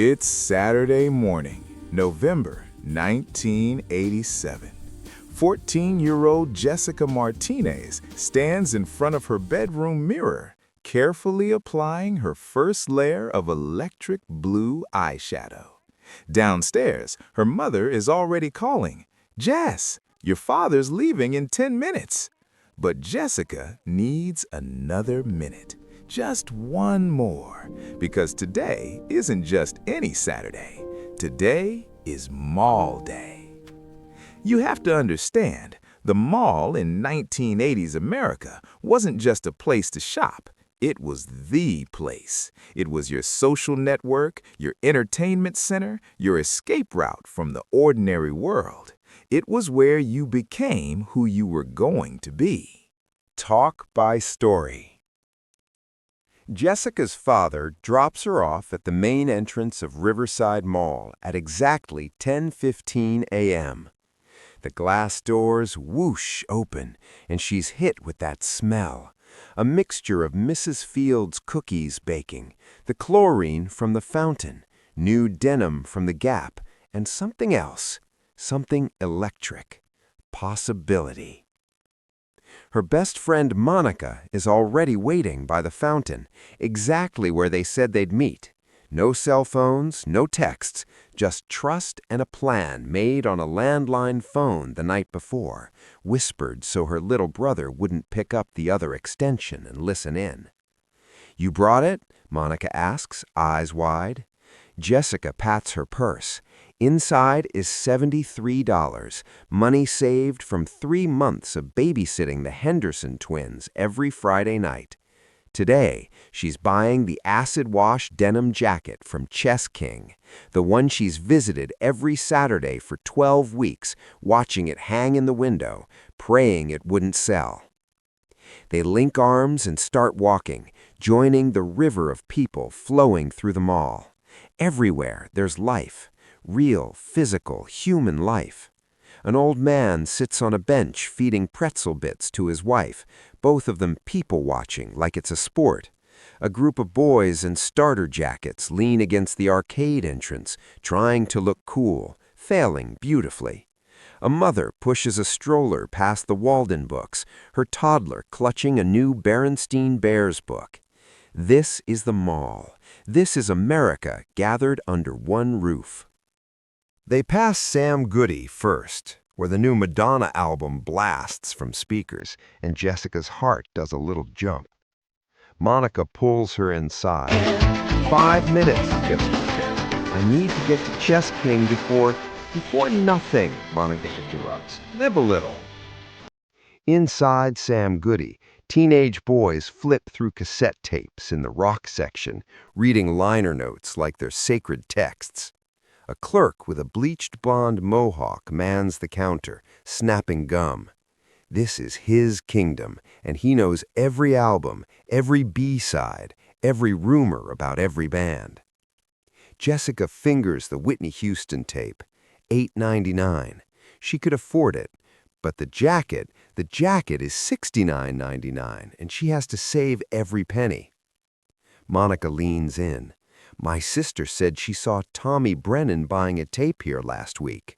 It's Saturday morning, November 1987. 14-year-old Jessica Martinez stands in front of her bedroom mirror, carefully applying her first layer of electric blue eyeshadow. Downstairs, her mother is already calling, "Jess, your father's leaving in 10 minutes." But Jessica needs another minute. Just one more, because today isn't just any Saturday. Today is Mall Day. You have to understand, the mall in 1980s America wasn't just a place to shop. It was the place. It was your social network, your entertainment center, your escape route from the ordinary world. It was where you became who you were going to be. Talk by story. Jessica's father drops her off at the main entrance of Riverside Mall at exactly 10:15 a.m. The glass doors whoosh open, and she's hit with that smell, a mixture of Mrs. Field's cookies baking, the chlorine from the fountain, new denim from the Gap, and something else, something electric, possibility. Her best friend Monica is already waiting by the fountain, exactly where they said they'd meet. No cell phones, no texts, just trust and a plan made on a landline phone the night before, whispered so her little brother wouldn't pick up the other extension and listen in. "You brought it?" Monica asks, eyes wide. Jessica pats her purse. Inside is $73, money saved from 3 months of babysitting the Henderson twins every Friday night. Today, she's buying the acid-wash denim jacket from Chess King, the one she's visited every Saturday for 12 weeks, watching it hang in the window, praying it wouldn't sell. They link arms and start walking, joining the river of people flowing through the mall. Everywhere there's life. Real, physical, human life. An old man sits on a bench feeding pretzel bits to his wife, both of them people-watching like it's a sport. A group of boys in starter jackets lean against the arcade entrance, trying to look cool, failing beautifully. A mother pushes a stroller past the Walden books, her toddler clutching a new Berenstein Bears book. This is the mall. This is America gathered under one roof. They pass Sam Goody first, where the new Madonna album blasts from speakers, and Jessica's heart does a little jump. Monica pulls her inside. 5 minutes, Jessica says. "I need to get to Chess King before nothing," Monica interrupts. "Live a little." Inside Sam Goody, teenage boys flip through cassette tapes in the rock section, reading liner notes like they're sacred texts. A clerk with a bleached blonde mohawk mans the counter, snapping gum. This is his kingdom, and he knows every album, every B-side, every rumor about every band. Jessica fingers the Whitney Houston tape, $8.99. She could afford it, but the jacket is $69.99, and she has to save every penny. Monica leans in. "My sister said she saw Tommy Brennan buying a tape here last week."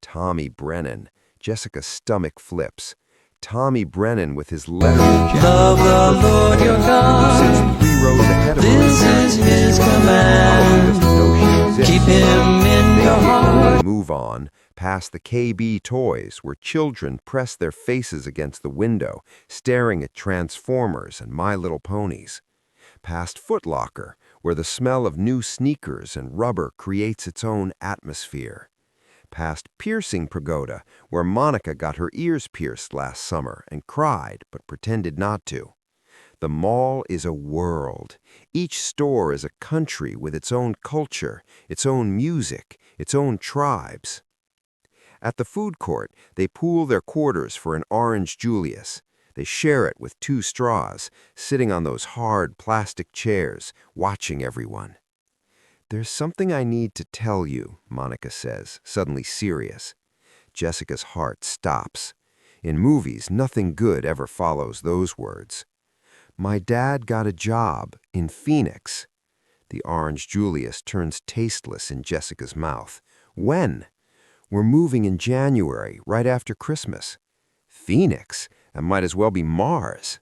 Tommy Brennan. Jessica's stomach flips. Tommy Brennan with his leather jacket. Love the Lord your God. Sits 3 rows ahead of her. This is his command. Keep him in your heart. Move on, past the KB Toys, where children press their faces against the window, staring at Transformers and My Little Ponies. Past Foot Locker, where the smell of new sneakers and rubber creates its own atmosphere. Past Piercing Pagoda, where Monica got her ears pierced last summer and cried but pretended not to. The mall is a world. Each store is a country with its own culture, its own music, its own tribes. At the food court, they pool their quarters for an Orange Julius. They share it with 2 straws, sitting on those hard plastic chairs, watching everyone. "There's something I need to tell you," Monica says, suddenly serious. Jessica's heart stops. In movies, nothing good ever follows those words. "My dad got a job in Phoenix." The Orange Julius turns tasteless in Jessica's mouth. When? We're moving in January, right after Christmas. Phoenix? That might as well be Mars.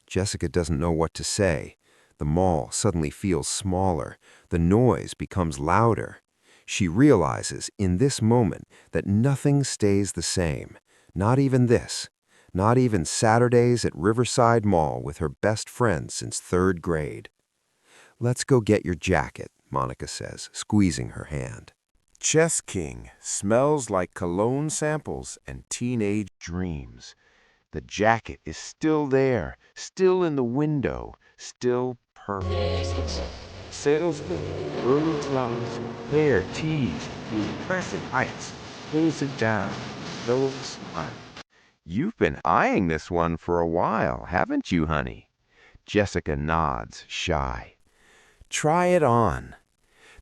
Jessica doesn't know what to say. The mall suddenly feels smaller. The noise becomes louder. She realizes in this moment that nothing stays the same. Not even this. Not even Saturdays at Riverside Mall with her best friend since 3rd grade. "Let's go get your jacket," Monica says, squeezing her hand. Chess King smells like cologne samples and teenage dreams. The jacket is still there, still in the window, still perfect. Salesman, early lungs, hair teased, impressive heights, pulls it down, no smile. You've been eyeing this one for a while, haven't you, honey? Jessica nods, shy. Try it on.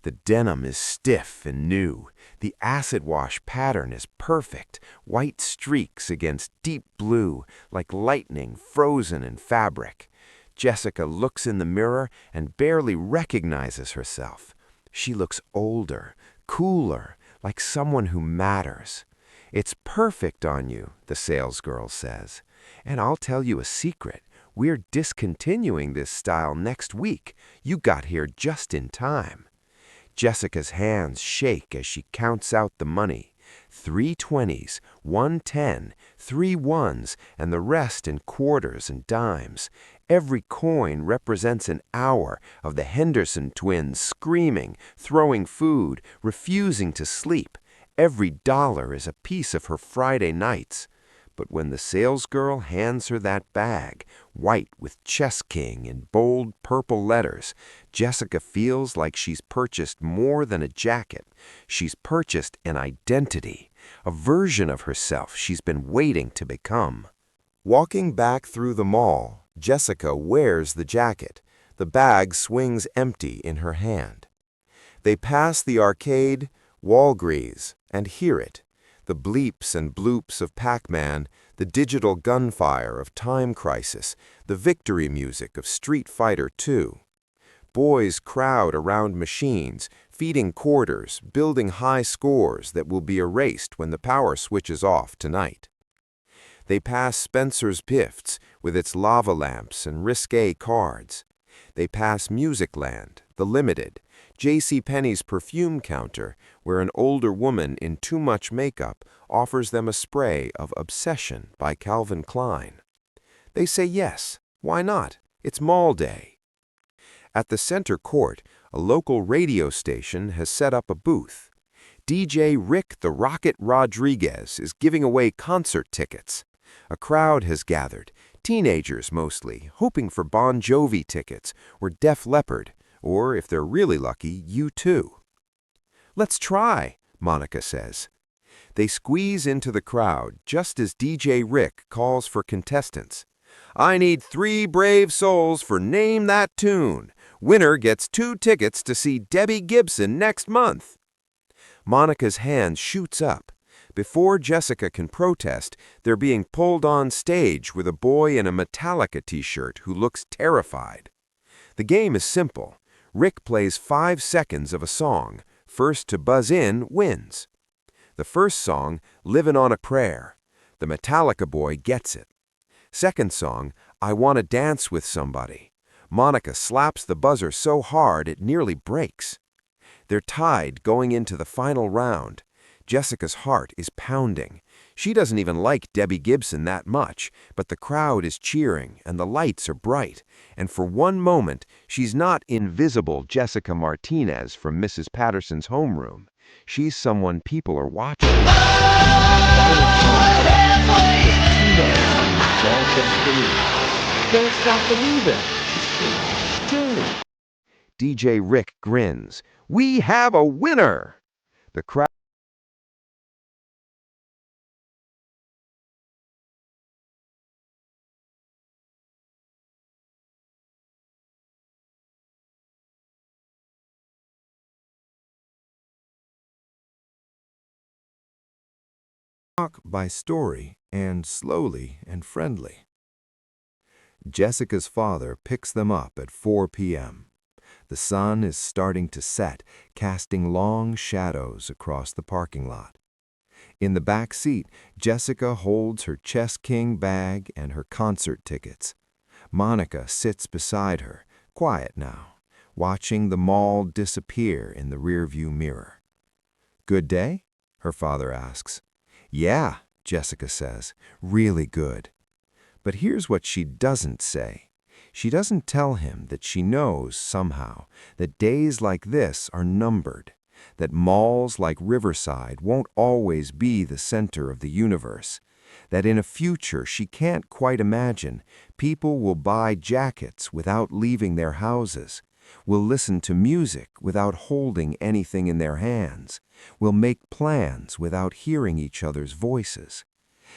The denim is stiff and new. The acid wash pattern is perfect. White streaks against deep blue, like lightning frozen in fabric. Jessica looks in the mirror and barely recognizes herself. She looks older, cooler, like someone who matters. "It's perfect on you," the salesgirl says. "And I'll tell you a secret. We're discontinuing this style next week. You got here just in time." Jessica's hands shake as she counts out the money. 3 20s, 1 10, 3 1s, and the rest in quarters and dimes. Every coin represents an hour of the Henderson twins screaming, throwing food, refusing to sleep. Every dollar is a piece of her Friday nights. But when the salesgirl hands her that bag, white with Chess King in bold purple letters, Jessica feels like she's purchased more than a jacket. She's purchased an identity, a version of herself she's been waiting to become. Walking back through the mall, Jessica wears the jacket. The bag swings empty in her hand. They pass the arcade, Walgreens, and hear it. The bleeps and bloops of Pac-Man, the digital gunfire of Time Crisis, the victory music of Street Fighter II. Boys crowd around machines, feeding quarters, building high scores that will be erased when the power switches off tonight. They pass Spencer's Pifts with its lava lamps and risque cards. They pass Musicland, the Limited, JCPenney's perfume counter, where an older woman in too much makeup offers them a spray of Obsession by Calvin Klein. They say yes, why not? It's mall day. At the center court, a local radio station has set up a booth. DJ Rick the Rocket Rodriguez is giving away concert tickets. A crowd has gathered, teenagers mostly, hoping for Bon Jovi tickets or Def Leppard, or if they're really lucky, U2. "Let's try," Monica says. They squeeze into the crowd just as DJ Rick calls for contestants. "I need 3 brave souls for Name That Tune. Winner gets 2 tickets to see Debbie Gibson next month." Monica's hand shoots up. Before Jessica can protest, they're being pulled on stage with a boy in a Metallica t-shirt who looks terrified. The game is simple. Rick plays 5 seconds of a song. First to buzz in wins. The first song, "Livin' on a Prayer." The Metallica boy gets it. Second song, "I Wanna Dance with Somebody." Monica slaps the buzzer so hard it nearly breaks. They're tied going into the final round. Jessica's heart is pounding. She doesn't even like Debbie Gibson that much, but the crowd is cheering and the lights are bright. And for one moment, she's not invisible Jessica Martinez from Mrs. Patterson's homeroom. She's someone people are watching. Can't stop believing. DJ Rick grins. "We have a winner!" The crowd talk by story and slowly and friendly. Jessica's father picks them up at 4 p.m. The sun is starting to set, casting long shadows across the parking lot. In the back seat, Jessica holds her Chess King bag and her concert tickets. Monica sits beside her, quiet now, watching the mall disappear in the rearview mirror. "Good day?" her father asks. "Yeah," Jessica says, "really good." But here's what she doesn't say. She doesn't tell him that she knows, somehow, that days like this are numbered, that malls like Riverside won't always be the center of the universe, that in a future she can't quite imagine, people will buy jackets without leaving their houses, will listen to music without holding anything in their hands, will make plans without hearing each other's voices.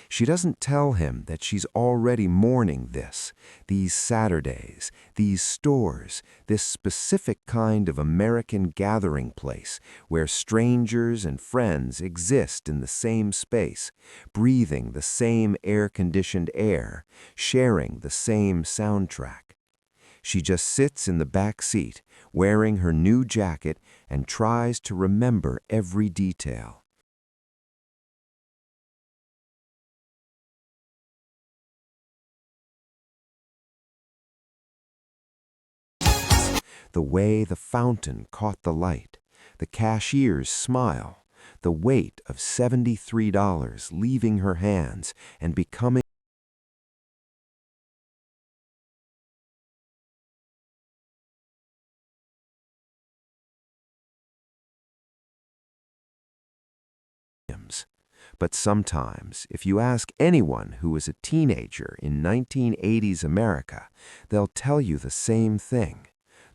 She doesn't tell him that she's already mourning this, these Saturdays, these stores, this specific kind of American gathering place where strangers and friends exist in the same space, breathing the same air-conditioned air, sharing the same soundtrack. She just sits in the back seat, wearing her new jacket, and tries to remember every detail. The way the fountain caught the light, the cashier's smile, the weight of $73 leaving her hands and becoming hymns. But sometimes, if you ask anyone who was a teenager in 1980s America, they'll tell you the same thing.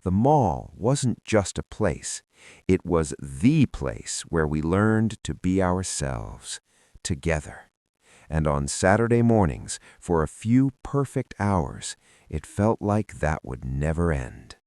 The mall wasn't just a place. It was the place where we learned to be ourselves, together. And on Saturday mornings, for a few perfect hours, it felt like that would never end.